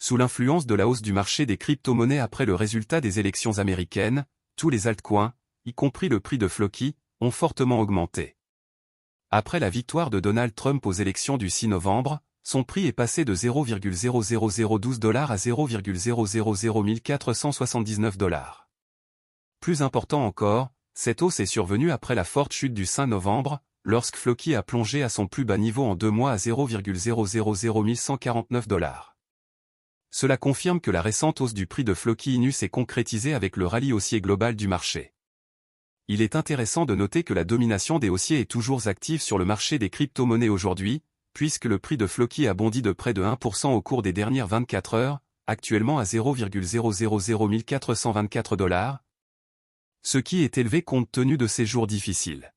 Sous l'influence de la hausse du marché des crypto-monnaies après le résultat des élections américaines, tous les altcoins, y compris le prix de Floki, ont fortement augmenté. Après la victoire de Donald Trump aux élections du 6 novembre, son prix est passé de 0,00012 $ à 0,0001479 $. Plus important encore, cette hausse est survenue après la forte chute du 5 novembre, lorsque Floki a plongé à son plus bas niveau en 2 mois à 0,000149 $. Cela confirme que la récente hausse du prix de Floki Inu s'est concrétisée avec le rallye haussier global du marché. Il est intéressant de noter que la domination des haussiers est toujours active sur le marché des crypto-monnaies aujourd'hui, puisque le prix de Floki a bondi de près de 1% au cours des dernières 24 heures, actuellement à 0,001424 $, ce qui est élevé compte tenu de ces jours difficiles.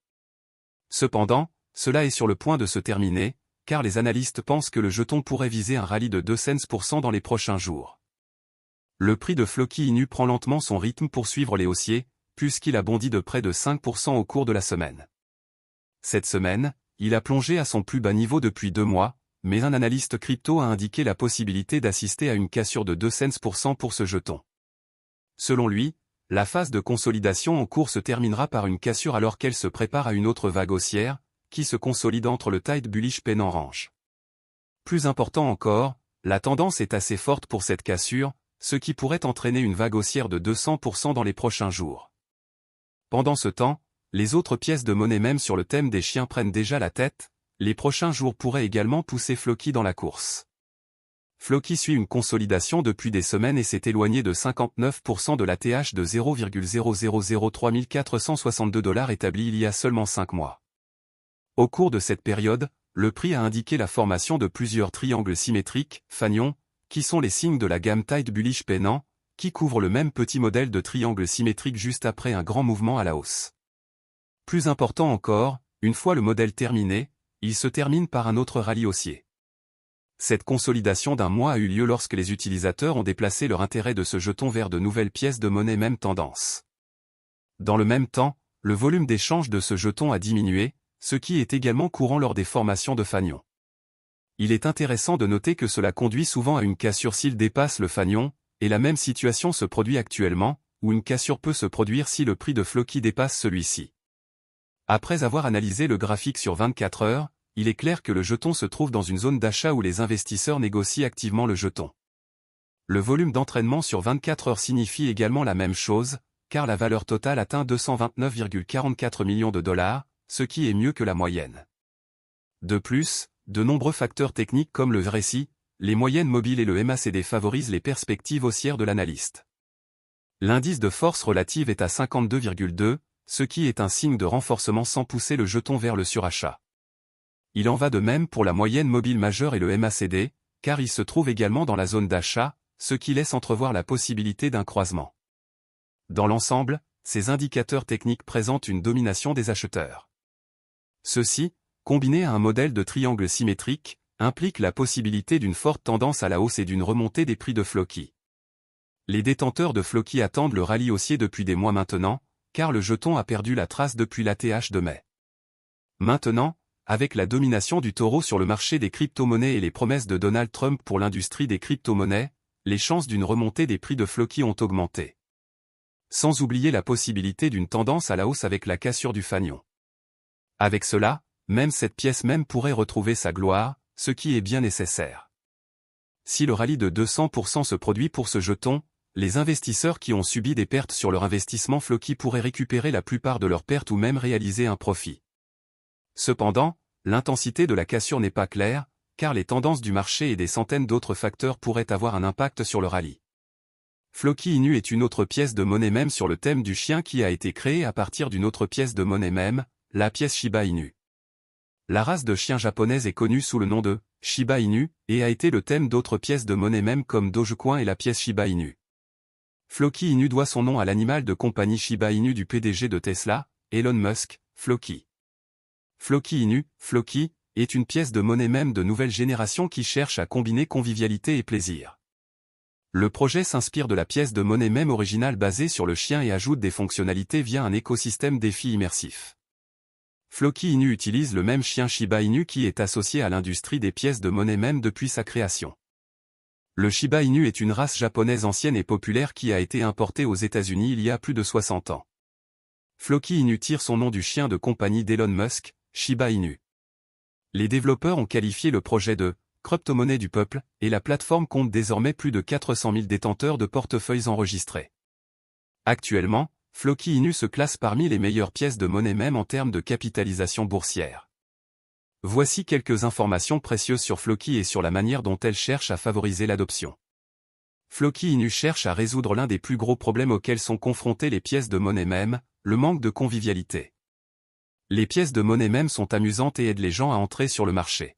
Cependant, cela est sur le point de se terminer, car les analystes pensent que le jeton pourrait viser un rallye de 2 cents % dans les prochains jours. Le prix de Floki Inu prend lentement son rythme pour suivre les haussiers, puisqu'il a bondi de près de 5% au cours de la semaine. Cette semaine, il a plongé à son plus bas niveau depuis 2 mois, mais un analyste crypto a indiqué la possibilité d'assister à une cassure de 2 cents % pour ce jeton. Selon lui, la phase de consolidation en cours se terminera par une cassure alors qu'elle se prépare à une autre vague haussière, qui se consolide entre le tight bullish pennant range. Plus important encore, la tendance est assez forte pour cette cassure, ce qui pourrait entraîner une vague haussière de 200% dans les prochains jours. Pendant ce temps, les autres pièces de monnaie même sur le thème des chiens prennent déjà la tête, les prochains jours pourraient également pousser Floki dans la course. Floki suit une consolidation depuis des semaines et s'est éloigné de 59% de l'ATH de 0,003462 $ établi il y a seulement 5 mois. Au cours de cette période, le prix a indiqué la formation de plusieurs triangles symétriques, fanions, qui sont les signes de la gamme tight bullish pennant, qui couvre le même petit modèle de triangle symétrique juste après un grand mouvement à la hausse. Plus important encore, une fois le modèle terminé, il se termine par un autre rallye haussier. Cette consolidation d'un mois a eu lieu lorsque les utilisateurs ont déplacé leur intérêt de ce jeton vers de nouvelles pièces de monnaie même tendance. Dans le même temps, le volume d'échange de ce jeton a diminué, ce qui est également courant lors des formations de fanions. Il est intéressant de noter que cela conduit souvent à une cassure s'il dépasse le fanion, et la même situation se produit actuellement, où une cassure peut se produire si le prix de Floki dépasse celui-ci. Après avoir analysé le graphique sur 24 heures, il est clair que le jeton se trouve dans une zone d'achat où les investisseurs négocient activement le jeton. Le volume d'entraînement sur 24 heures signifie également la même chose, car la valeur totale atteint 229,44 millions de $, ce qui est mieux que la moyenne. De plus, de nombreux facteurs techniques comme le RSI, les moyennes mobiles et le MACD favorisent les perspectives haussières de l'analyste. L'indice de force relative est à 52,2, ce qui est un signe de renforcement sans pousser le jeton vers le surachat. Il en va de même pour la moyenne mobile majeure et le MACD, car il se trouve également dans la zone d'achat, ce qui laisse entrevoir la possibilité d'un croisement. Dans l'ensemble, ces indicateurs techniques présentent une domination des acheteurs. Ceci, combiné à un modèle de triangle symétrique, implique la possibilité d'une forte tendance à la hausse et d'une remontée des prix de Floki. Les détenteurs de Floki attendent le rallye haussier depuis des mois maintenant, car le jeton a perdu la trace depuis l'ATH de mai. Maintenant, avec la domination du taureau sur le marché des crypto-monnaies et les promesses de Donald Trump pour l'industrie des crypto-monnaies, les chances d'une remontée des prix de Floki ont augmenté. Sans oublier la possibilité d'une tendance à la hausse avec la cassure du fanion. Avec cela, même cette pièce même pourrait retrouver sa gloire, ce qui est bien nécessaire. Si le rallye de 200% se produit pour ce jeton, les investisseurs qui ont subi des pertes sur leur investissement Floki pourraient récupérer la plupart de leurs pertes ou même réaliser un profit. Cependant, l'intensité de la cassure n'est pas claire, car les tendances du marché et des centaines d'autres facteurs pourraient avoir un impact sur le rallye. Floki Inu est une autre pièce de monnaie même sur le thème du chien qui a été créée à partir d'une autre pièce de monnaie même, la pièce Shiba Inu. La race de chien japonaise est connue sous le nom de Shiba Inu et a été le thème d'autres pièces de monnaie même comme Dogecoin et la pièce Shiba Inu. Floki Inu doit son nom à l'animal de compagnie Shiba Inu du PDG de Tesla, Elon Musk, Floki. Floki Inu, Floki, est une pièce de monnaie même de nouvelle génération qui cherche à combiner convivialité et plaisir. Le projet s'inspire de la pièce de monnaie même originale basée sur le chien et ajoute des fonctionnalités via un écosystème défi immersif. Floki Inu utilise le même chien Shiba Inu qui est associé à l'industrie des pièces de monnaie même depuis sa création. Le Shiba Inu est une race japonaise ancienne et populaire qui a été importée aux États-Unis il y a plus de 60 ans. Floki Inu tire son nom du chien de compagnie d'Elon Musk, Shiba Inu. Les développeurs ont qualifié le projet de « crypto-monnaie du peuple » et la plateforme compte désormais plus de 400 000 détenteurs de portefeuilles enregistrés. Actuellement, Floki Inu se classe parmi les meilleures pièces de monnaie même en termes de capitalisation boursière. Voici quelques informations précieuses sur Floki et sur la manière dont elle cherche à favoriser l'adoption. Floki Inu cherche à résoudre l'un des plus gros problèmes auxquels sont confrontées les pièces de monnaie même, le manque de convivialité. Les pièces de monnaie même sont amusantes et aident les gens à entrer sur le marché.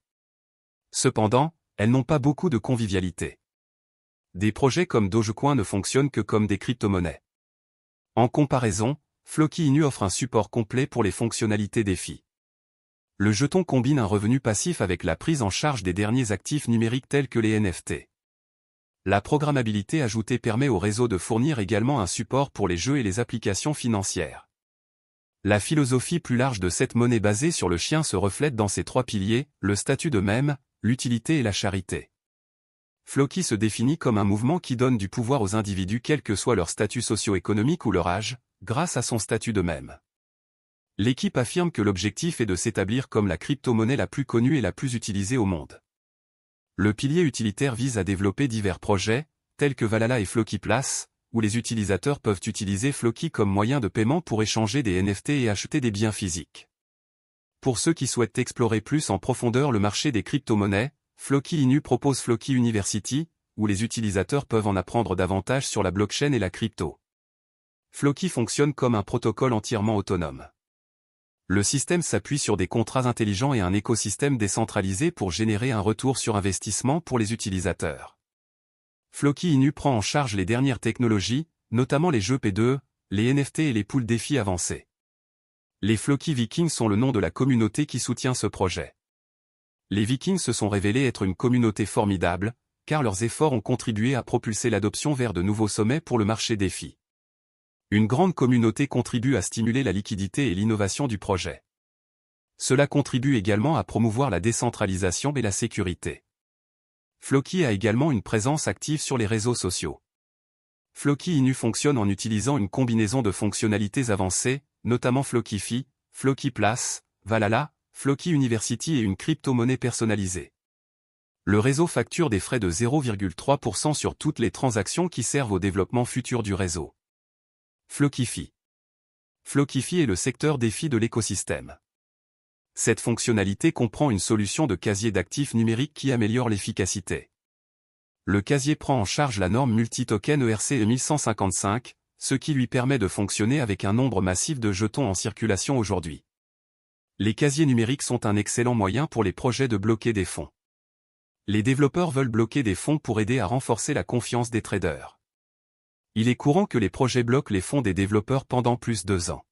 Cependant, elles n'ont pas beaucoup de convivialité. Des projets comme Dogecoin ne fonctionnent que comme des crypto-monnaies. En comparaison, Floki Inu offre un support complet pour les fonctionnalités DeFi. Le jeton combine un revenu passif avec la prise en charge des derniers actifs numériques tels que les NFT. La programmabilité ajoutée permet au réseau de fournir également un support pour les jeux et les applications financières. La philosophie plus large de cette monnaie basée sur le chien se reflète dans ses trois piliers, le statut de mème, l'utilité et la charité. Floki se définit comme un mouvement qui donne du pouvoir aux individus quel que soit leur statut socio-économique ou leur âge, grâce à son statut de mème. L'équipe affirme que l'objectif est de s'établir comme la crypto-monnaie la plus connue et la plus utilisée au monde. Le pilier utilitaire vise à développer divers projets, tels que Valhalla et Floki Place, où les utilisateurs peuvent utiliser Floki comme moyen de paiement pour échanger des NFT et acheter des biens physiques. Pour ceux qui souhaitent explorer plus en profondeur le marché des crypto-monnaies, Floki Inu propose Floki University, où les utilisateurs peuvent en apprendre davantage sur la blockchain et la crypto. Floki fonctionne comme un protocole entièrement autonome. Le système s'appuie sur des contrats intelligents et un écosystème décentralisé pour générer un retour sur investissement pour les utilisateurs. Floki Inu prend en charge les dernières technologies, notamment les jeux P2, les NFT et les poules défis avancés. Les Floki Vikings sont le nom de la communauté qui soutient ce projet. Les Vikings se sont révélés être une communauté formidable, car leurs efforts ont contribué à propulser l'adoption vers de nouveaux sommets pour le marché DeFi. Une grande communauté contribue à stimuler la liquidité et l'innovation du projet. Cela contribue également à promouvoir la décentralisation et la sécurité. Floki a également une présence active sur les réseaux sociaux. Floki Inu fonctionne en utilisant une combinaison de fonctionnalités avancées, notamment Flokifi, Floki Place, Valhalla, Floki University et une crypto-monnaie personnalisée. Le réseau facture des frais de 0,3% sur toutes les transactions qui servent au développement futur du réseau. Flokifi. Flokifi est le secteur DeFi de l'écosystème. Cette fonctionnalité comprend une solution de casier d'actifs numériques qui améliore l'efficacité. Le casier prend en charge la norme multi-token ERC 1155, ce qui lui permet de fonctionner avec un nombre massif de jetons en circulation aujourd'hui. Les casiers numériques sont un excellent moyen pour les projets de bloquer des fonds. Les développeurs veulent bloquer des fonds pour aider à renforcer la confiance des traders. Il est courant que les projets bloquent les fonds des développeurs pendant plus de 2 ans.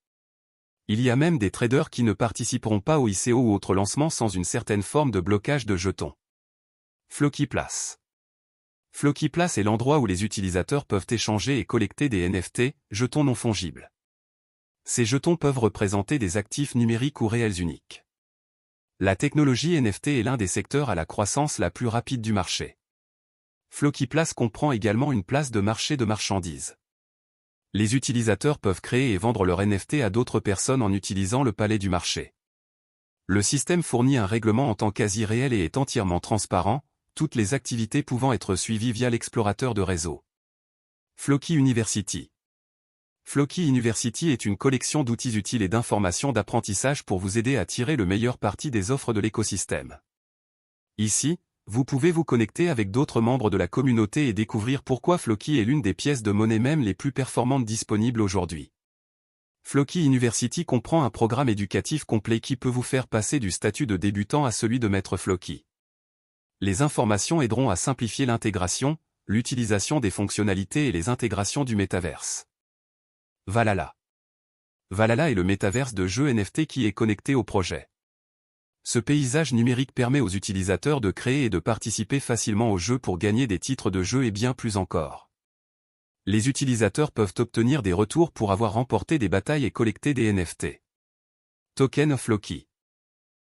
Il y a même des traders qui ne participeront pas au ICO ou autres lancements sans une certaine forme de blocage de jetons. Floki Place. Floki Place est l'endroit où les utilisateurs peuvent échanger et collecter des NFT, jetons non fongibles. Ces jetons peuvent représenter des actifs numériques ou réels uniques. La technologie NFT est l'un des secteurs à la croissance la plus rapide du marché. Floki Place comprend également une place de marché de marchandises. Les utilisateurs peuvent créer et vendre leurs NFT à d'autres personnes en utilisant le palais du marché. Le système fournit un règlement en temps quasi réel et est entièrement transparent, toutes les activités pouvant être suivies via l'explorateur de réseau. Floki University. Floki University est une collection d'outils utiles et d'informations d'apprentissage pour vous aider à tirer le meilleur parti des offres de l'écosystème. Ici, vous pouvez vous connecter avec d'autres membres de la communauté et découvrir pourquoi Floki est l'une des pièces de monnaie même les plus performantes disponibles aujourd'hui. Floki University comprend un programme éducatif complet qui peut vous faire passer du statut de débutant à celui de maître Floki. Les informations aideront à simplifier l'intégration, l'utilisation des fonctionnalités et les intégrations du métaverse. Valhalla. Valhalla est le métaverse de jeux NFT qui est connecté au projet. Ce paysage numérique permet aux utilisateurs de créer et de participer facilement au jeu pour gagner des titres de jeu et bien plus encore. Les utilisateurs peuvent obtenir des retours pour avoir remporté des batailles et collecter des NFT. Token of Floki.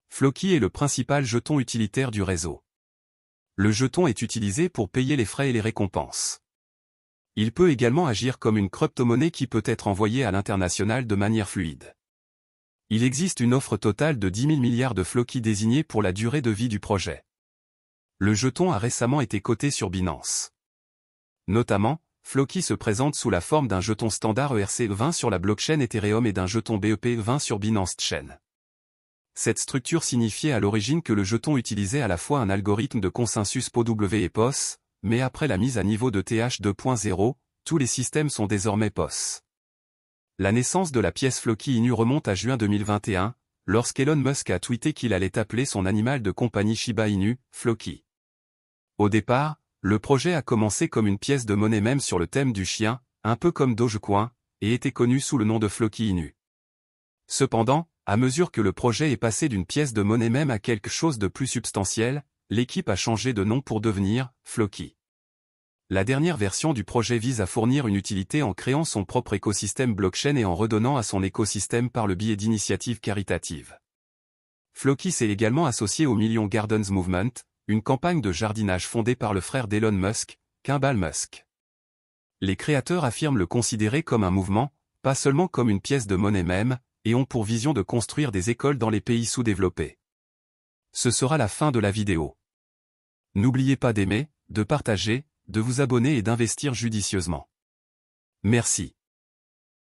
Floki est le principal jeton utilitaire du réseau. Le jeton est utilisé pour payer les frais et les récompenses. Il peut également agir comme une crypto-monnaie qui peut être envoyée à l'international de manière fluide. Il existe une offre totale de 10 000 milliards de Floki désignés pour la durée de vie du projet. Le jeton a récemment été coté sur Binance. Notamment, Floki se présente sous la forme d'un jeton standard ERC20 sur la blockchain Ethereum et d'un jeton BEP20 sur Binance Chain. Cette structure signifiait à l'origine que le jeton utilisait à la fois un algorithme de consensus POW et POS, mais après la mise à niveau de TH 2.0, tous les systèmes sont désormais POS. La naissance de la pièce Floki Inu remonte à juin 2021, lorsqu'Elon Musk a tweeté qu'il allait appeler son animal de compagnie Shiba Inu, Floki. Au départ, le projet a commencé comme une pièce de monnaie même sur le thème du chien, un peu comme Dogecoin, et était connu sous le nom de Floki Inu. Cependant, à mesure que le projet est passé d'une pièce de monnaie même à quelque chose de plus substantiel, l'équipe a changé de nom pour devenir Floki. La dernière version du projet vise à fournir une utilité en créant son propre écosystème blockchain et en redonnant à son écosystème par le biais d'initiatives caritatives. Floki s'est également associé au Million Gardens Movement, une campagne de jardinage fondée par le frère d'Elon Musk, Kimball Musk. Les créateurs affirment le considérer comme un mouvement, pas seulement comme une pièce de monnaie même, et ont pour vision de construire des écoles dans les pays sous-développés. Ce sera la fin de la vidéo. N'oubliez pas d'aimer, de partager, de vous abonner et d'investir judicieusement. Merci.